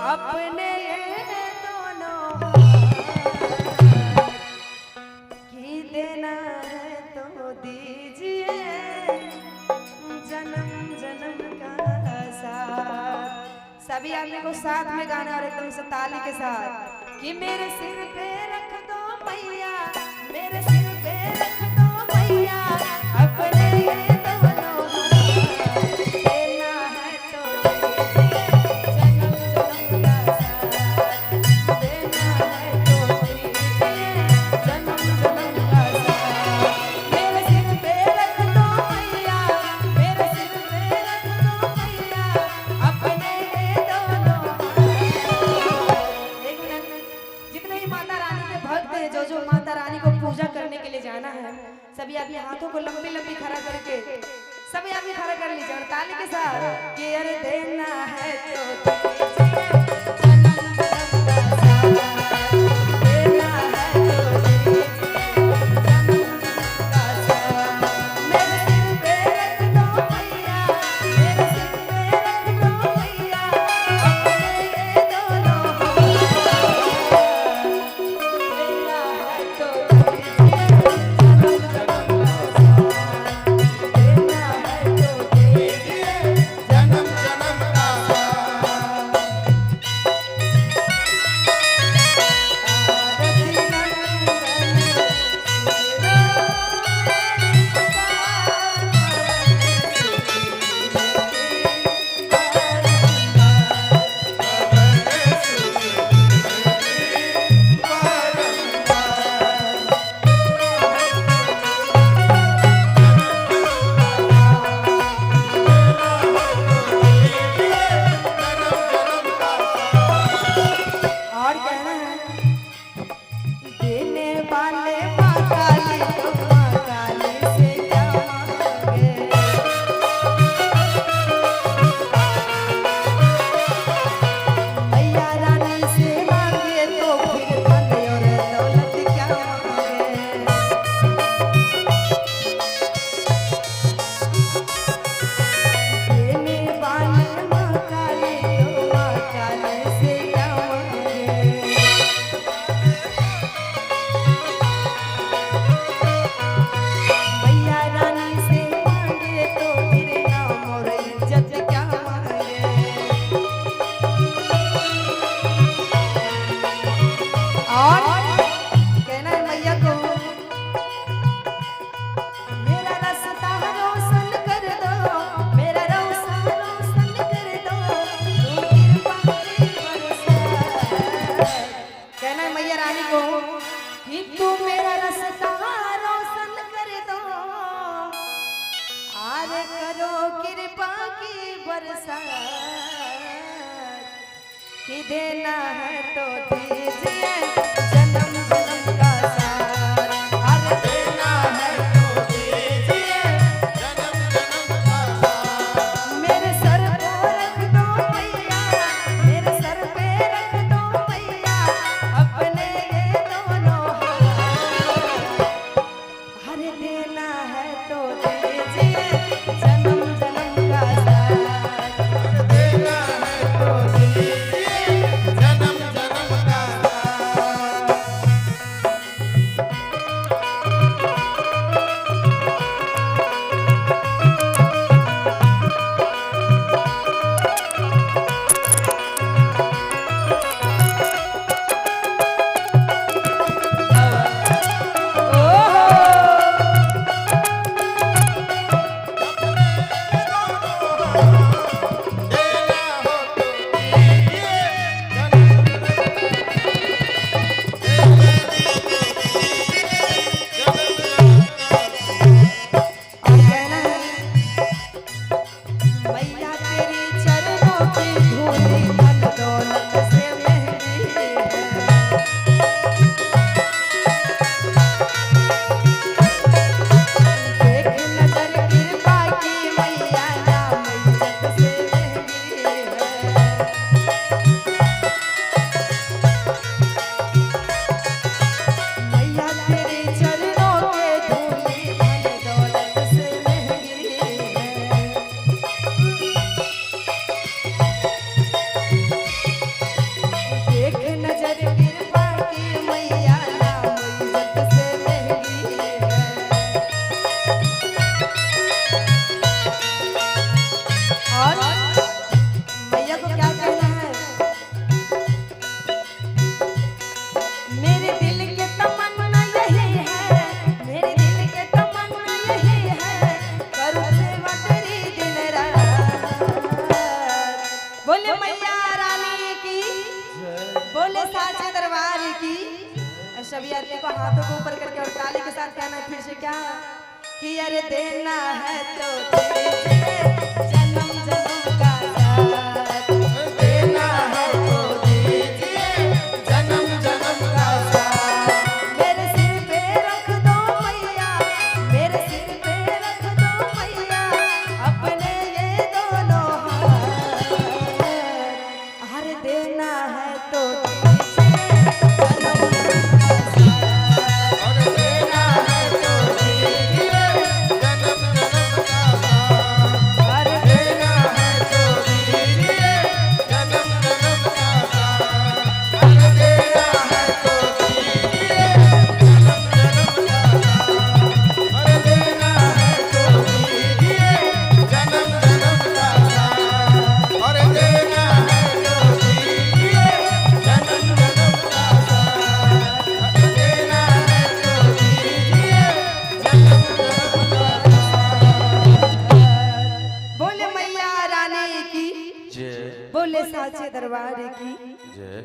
अपने ये दोनों की देना है तो दीजिए जन्म जन्म का साथ। सभी आदमी को साथ में गाना और एकदम से ताली के साथ कि मेरे सिर पे रख दो मैया, मेरे सिर पे रख दो मैया अपने ये दोनों देना है तो दीजिए जन्म जन्म का साथ, देना है तो दीजिए जन्म जन्म का साथ। मेरे सिर पे रख दो मैया, मेरे सिर पे रख दो मैया अपने ये दोनों। एक मिनट, जितने भी माता रानी के भक्त हैं, जो माता रानी को पूजा करने के लिए जाना है, सभी अपने हाथों को लंबी लंबी खड़ा करके सभी आदमी खड़ा कर लीजिए और ताली के साथ कि अरे देना है तो दीजिए जन्म जन्म का साथ, देना है तो दीजिए जन्म जन्म का साथ। मेरे सिर पे रख दो मैया, मेरे सिर पे रख दो मैया अपने ये दोनों देना है तो दीजिए जन्म जन्म का साथ, देना है तो दीजिए जन्म जन्म का और कहना है देने वाले माँ काली तो माँ काली से क्या मांगे, मैया रानी से मांगे तो फिर धन और दौलत क्या मांगे। देने वाले माँ काली तो माँ काली से क्या मांगे, मैया रानी से मांगे तो फिर नाम और इज्जत क्या मांगे। और कहना है मैया को मेरा रास्ता रोशन कर दो, मेरा रास्ता रोशन कर दो, तू कृपा की बरसात। कहना है मैया रानी को कि तू मेरा रास्ता रोशन कर दो, आरे करो कृपा की बरसात कि देना है तो दीजिए जन्म जन्म का साथ, अरे देना है तो दीजिए जन्म जन्म का मेरे सर पे रख दो मैया, मेरे सर पे रख दो मैया अपने ये दोनों हाथ, अरे देना है तो दीजिए जन्म जन्म का साथ, देना है तो दीजिए जन्म जन्म का सभी आदमी को हाथों को ऊपर करके और ताली के साथ कहना है फिर से क्या कि अरे देना है तो दीजिए जन्म जन्म का साथ। देना है तो दीजिए जन्म जन्म का साथ। मेरे सिर पे रख दो मैया, मेरे सिर पे रख दो मैया अपने ये दोनों हाथ। अरे देना है तो दीजिए जन्म जन्म का साथ। और देना है तो दीजिए जन्म जन्म का साथ। अरे देना है तो दीजिए जन्म जन्म का साथ। और देना है तो दीजिए जन्म जन्म का साथ। और देना है तो दीजिए जन्म जन्म का साथ। और देना है तो दीजिए जन्म जन्म का साथ। और देना है तो दीजिए जन्म जन्म का साथ। बोले मैया रानी की, जय बोले साचे दरबार की। जय।